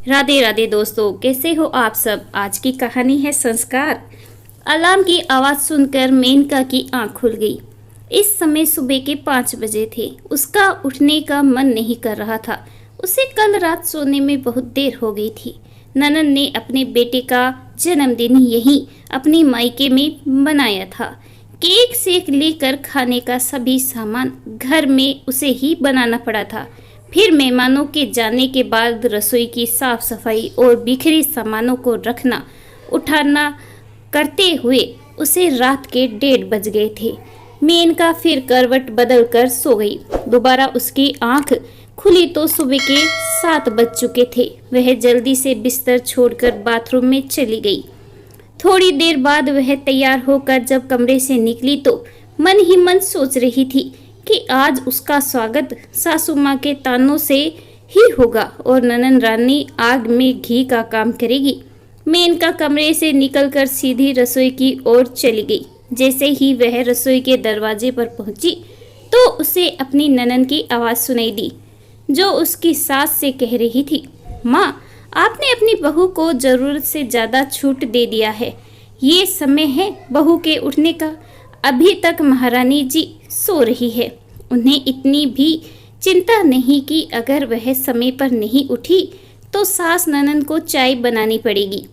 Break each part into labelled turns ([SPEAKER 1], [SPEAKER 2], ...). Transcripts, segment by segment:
[SPEAKER 1] राधे राधे दोस्तों, कैसे हो आप सब। आज की कहानी है संस्कार। अलार्म की आवाज़ सुनकर मेनका की आंख खुल गई। इस समय सुबह के 5 बजे थे। उसका उठने का मन नहीं कर रहा था। उसे कल रात सोने में बहुत देर हो गई थी। ननन ने अपने बेटे का जन्मदिन यहीं अपनी मायके में मनाया था। केक से लेकर खाने का सभी सामान घर में उसे ही बनाना पड़ा था। फिर मेहमानों के जाने के बाद रसोई की साफ सफाई और बिखरे सामानों को रखना उठाना करते हुए उसे रात के 1:30 बज गए थे। मेनका फिर करवट बदल कर सो गई। दोबारा उसकी आंख खुली तो सुबह के 7 बज चुके थे। वह जल्दी से बिस्तर छोड़कर बाथरूम में चली गई। थोड़ी देर बाद वह तैयार होकर जब कमरे से निकली तो मन ही मन सोच रही थी कि आज उसका स्वागत सासू माँ के तानों से ही होगा और ननन रानी आग में घी का काम करेगी। मेनका कमरे से निकलकर सीधी रसोई की ओर चली गई। जैसे ही वह रसोई के दरवाजे पर पहुंची तो उसे अपनी ननन की आवाज़ सुनाई दी, जो उसकी सास से कह रही थी, माँ, आपने अपनी बहू को ज़रूरत से ज़्यादा छूट दे दिया है। ये समय है बहू के उठने का। अभी तक महारानी जी सो रही है। उन्हें इतनी भी चिंता नहीं कि अगर वह समय पर नहीं उठी तो सास ननन को चाय बनानी पड़ेगी।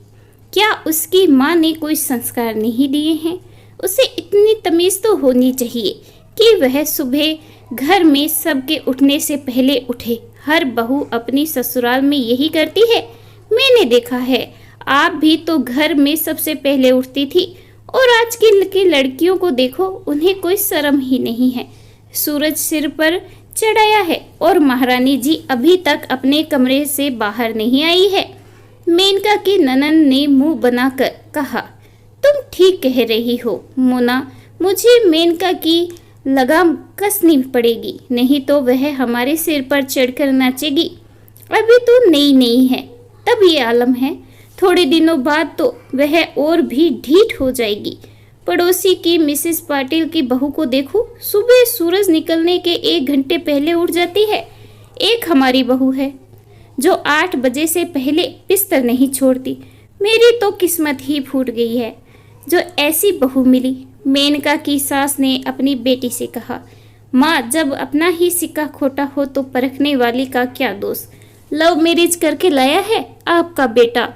[SPEAKER 1] क्या उसकी माँ ने कोई संस्कार नहीं दिए हैं? उसे इतनी तमीज़ तो होनी चाहिए कि वह सुबह घर में सबके उठने से पहले उठे। हर बहू अपनी ससुराल में यही करती है। मैंने देखा है, आप भी तो घर में सबसे पहले उठती थी। और आज की लड़कियों को देखो, उन्हें कोई शर्म ही नहीं है। सूरज सिर पर चढ़ाया है और महारानी जी अभी तक अपने कमरे से बाहर नहीं आई है। मेनका की ननन ने मुंह बनाकर कहा, तुम ठीक कह रही हो मोना, मुझे मेनका की लगाम कसनी पड़ेगी, नहीं तो वह हमारे सिर पर चढ़कर नाचेगी। अभी तो नई नई है, तब ये आलम है। थोड़े दिनों बाद तो वह और भी ढीठ हो जाएगी। पड़ोसी की मिसेस पाटिल की बहू को देखो, सुबह सूरज निकलने के 1 घंटे पहले उठ जाती है। एक हमारी बहू है जो 8 बजे से पहले बिस्तर नहीं छोड़ती। मेरी तो किस्मत ही फूट गई है जो ऐसी बहू मिली। मेनका की सास ने अपनी बेटी से कहा, माँ, जब अपना ही सिक्का खोटा हो तो परखने वाली का क्या दोष। लव मैरिज करके लाया है आपका बेटा,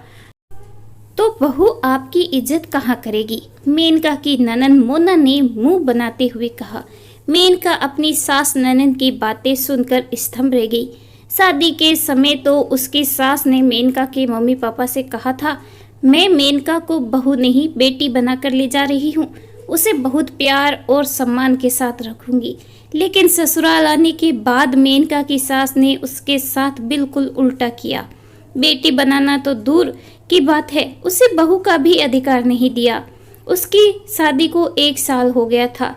[SPEAKER 1] तो बहू आपकी इज्जत कहाँ करेगी। मेनका की ननन मोना ने मुंह बनाते हुए कहा। मेनका अपनी सास ननन की बातें सुनकर स्तंभ रह गई। शादी के समय तो उसकी सास ने मेनका के मम्मी पापा से कहा था, मैं मेनका को बहू नहीं बेटी बनाकर ले जा रही हूँ, उसे बहुत प्यार और सम्मान के साथ रखूंगी। लेकिन ससुराल आने के बाद मेनका की सास ने उसके साथ बिल्कुल उल्टा किया। बेटी बनाना तो दूर की बात है, उसे बहू का भी अधिकार नहीं दिया। उसकी शादी को 1 साल हो गया था।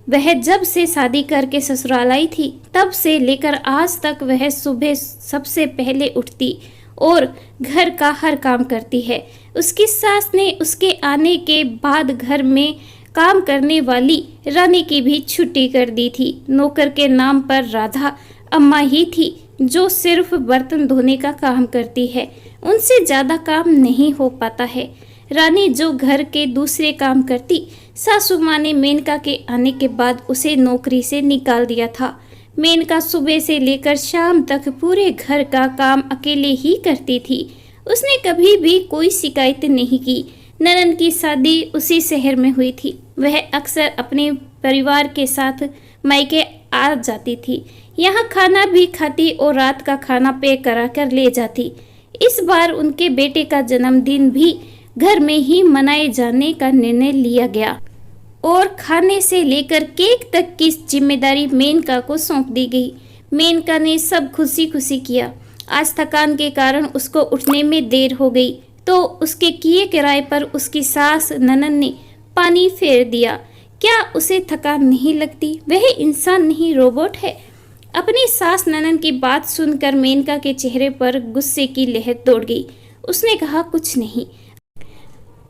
[SPEAKER 1] वह जब से शादी करके ससुराल आई थी तब से लेकर आज तक वह सुबह सबसे पहले उठती और घर का हर काम करती है। उसकी सास ने उसके आने के बाद घर में काम करने वाली रानी की भी छुट्टी कर दी थी। नौकर के नाम पर राधा अम्मा ही थी जो सिर्फ बर्तन धोने का काम करती है। उनसे ज़्यादा काम नहीं हो पाता है। रानी जो घर के दूसरे काम करती, सासू माँ ने मेनका के आने के बाद उसे नौकरी से निकाल दिया था। मेनका सुबह से लेकर शाम तक पूरे घर का काम अकेले ही करती थी। उसने कभी भी कोई शिकायत नहीं की। ननन की शादी उसी शहर में हुई थी। वह अक्सर अपने परिवार के साथ मायके आ जाती थी। यहाँ खाना भी खाती और रात का खाना पैक करा कर ले जाती। इस बार उनके बेटे का जन्मदिन भी घर में ही मनाए जाने का निर्णय लिया गया और खाने से लेकर केक तक की जिम्मेदारी मेनका को सौंप दी गई। मेनका ने सब खुशी खुशी किया। आज थकान के कारण उसको उठने में देर हो गई तो उसके किए किराए पर उसकी सास ननन ने पानी फेर दिया। क्या उसे थकान नहीं लगती? वह इंसान नहीं, रोबोट है। अपनी सास ननन की बात सुनकर मेनका के चेहरे पर गुस्से की लहर दौड़ गई। उसने कहा, कुछ नहीं।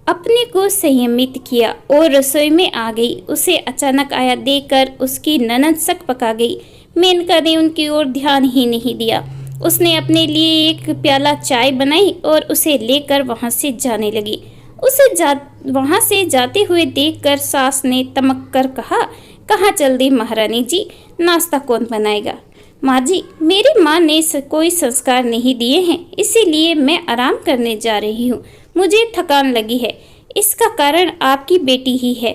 [SPEAKER 1] अपने को संयमित किया और रसोई में आ गई। उसे अचानक आया देखकर उसकी ननन सक पका गई। मेनका ने उनकी ओर ध्यान ही नहीं दिया। उसने अपने लिए एक प्याला चाय बनाई और उसे लेकर वहां से जाने लगी। वहां से जाते हुए देखकर सास ने तमक कर कहा, कहाँ चल दी महारानी जी, नाश्ता कौन बनाएगा? माँ जी, मेरी माँ ने कोई संस्कार नहीं दिए हैं, इसीलिए मैं आराम करने जा रही हूँ। मुझे थकान लगी है, इसका कारण आपकी बेटी ही है।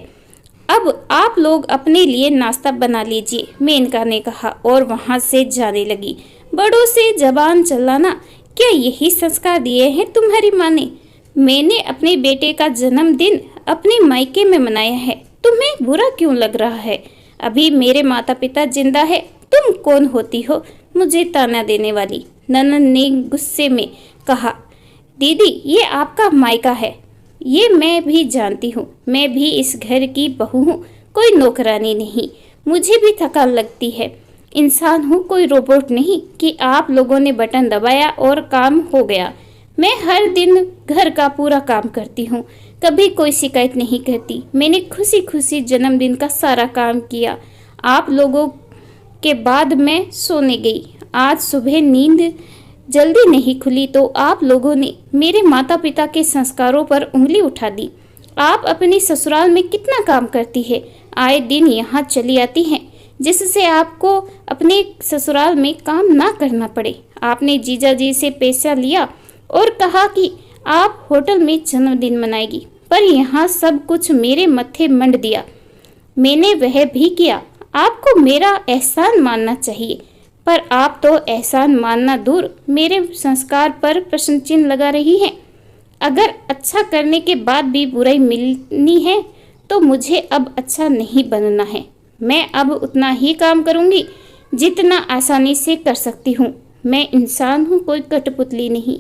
[SPEAKER 1] अब आप लोग अपने लिए नाश्ता बना लीजिए, मेनका ने कहा और वहाँ से जाने लगी। बड़ों से जबान चलाना, क्या यही संस्कार दिए हैं तुम्हारी माँ ने? मैंने अपने बेटे का जन्मदिन अपने मायके में मनाया है, तुम्हें बुरा क्यों लग रहा है? अभी मेरे माता पिता जिंदा है, तुम कौन होती हो मुझे ताना देने वाली? ननद ने गुस्से में कहा, दीदी ये आपका मायका है, ये मैं भी जानती हूँ, मैं भी इस घर की बहू हूँ, कोई नौकरानी नहीं। मुझे भी थकान लगती है, इंसान हूँ, कोई रोबोट नहीं कि आप लोगों ने बटन दबाया और काम हो गया। मैं हर दिन घर का पूरा काम करती हूँ, कभी कोई शिकायत नहीं करती। मैंने खुशी खुशी जन्मदिन का सारा काम किया, आप लोगों के बाद मैं सोने गई। आज सुबह नींद जल्दी नहीं खुली तो आप लोगों ने मेरे माता पिता के संस्कारों पर उंगली उठा दी। आप अपनी ससुराल में कितना काम करती है, आए दिन यहाँ चली आती हैं, जिससे आपको अपने ससुराल में काम ना करना पड़े। आपने जीजा जी से पैसा लिया और कहा कि आप होटल में जन्मदिन मनाएगी, पर यहाँ सब कुछ मेरे मत्थे मंड दिया। मैंने वह भी किया, आपको मेरा एहसान मानना चाहिए, पर आप तो एहसान मानना दूर मेरे संस्कार पर प्रश्न चिन्ह लगा रही हैं। अगर अच्छा करने के बाद भी बुराई मिलनी है तो मुझे अब अच्छा नहीं बनना है। मैं अब उतना ही काम करूंगी जितना आसानी से कर सकती हूँ। मैं इंसान हूँ, कोई कठपुतली नहीं।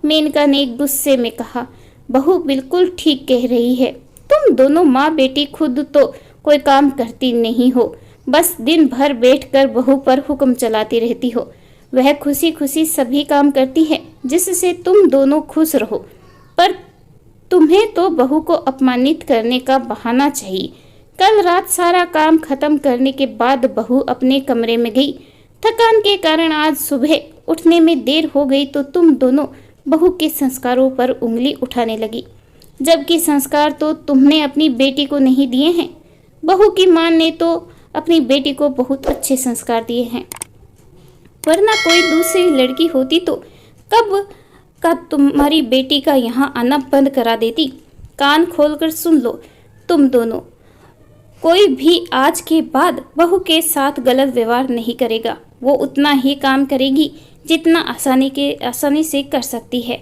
[SPEAKER 1] मेनका ने गुस्से में कहा, बहू बिल्कुल ठीक कह रही है, तुम दोनों माँ बेटी खुद तो कोई काम करती नहीं हो, बस दिन भर बैठकर बहू पर हुक्म चलाती रहती हो। वह खुशी खुशी सभी काम करती है जिससे तुम दोनों खुश रहो, पर तुम्हें तो बहू को अपमानित करने का बहाना चाहिए। कल रात सारा काम खत्म करने के बाद बहू अपने कमरे में गई। थकान के कारण आज सुबह उठने में देर हो गई तो तुम दोनों बहू के संस्कारों पर उंगली उठाने लगी, जबकि संस्कार तो तुमने अपनी बेटी को नहीं दिए हैं। बहू की मां ने तो अपनी बेटी को बहुत अच्छे संस्कार दिए हैं, वरना कोई दूसरी लड़की होती तो कब का तुम्हारी बेटी का यहाँ आना बंद करा देती। कान खोलकर सुन लो तुम दोनों, कोई भी आज के बाद बहू के साथ गलत व्यवहार नहीं करेगा। वो उतना ही काम करेगी जितना आसानी से कर सकती है।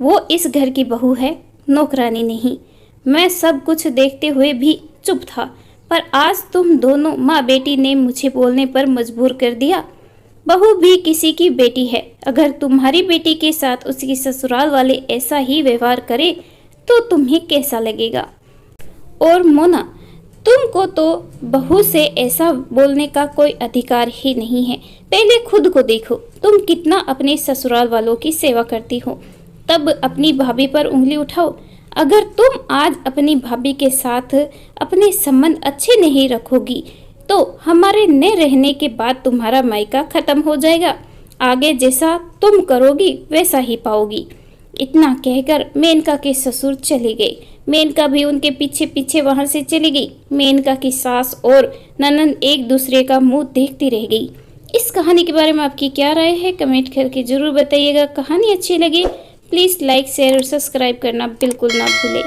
[SPEAKER 1] वो इस घर की बहू है, नौकरानी नहीं। मैं सब कुछ देखते हुए भी चुप था, पर आज तुम दोनों माँ बेटी ने मुझे बोलने पर मजबूर कर दिया। बहू भी किसी की बेटी है, अगर तुम्हारी बेटी के साथ उसकी ससुराल वाले ऐसा ही व्यवहार करे तो तुम्हें कैसा लगेगा? और मोना, तुमको तो बहू से ऐसा बोलने का कोई अधिकार ही नहीं है। पहले खुद को देखो, तुम कितना अपने ससुराल वालों की सेवा करती हो, तब अपनी भाभी पर उंगली उठाओ। अगर तुम आज अपनी भाभी के साथ अपने संबंध अच्छे नहीं रखोगी तो हमारे न रहने के बाद तुम्हारा मायका खत्म हो जाएगा। आगे जैसा तुम करोगी वैसा ही पाओगी। इतना कहकर मेनका के ससुर चले गए। मेनका भी उनके पीछे पीछे वहां से चली गई। मेनका की सास और ननंद एक दूसरे का मुंह देखती रह गई। इस कहानी के बारे में आपकी क्या राय है, कमेंट करके जरूर बताइएगा। कहानी अच्छी लगे प्लीज़ लाइक, शेयर और सब्सक्राइब करना बिल्कुल ना भूलें।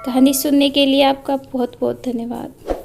[SPEAKER 1] कहानी सुनने के लिए आपका बहुत बहुत धन्यवाद।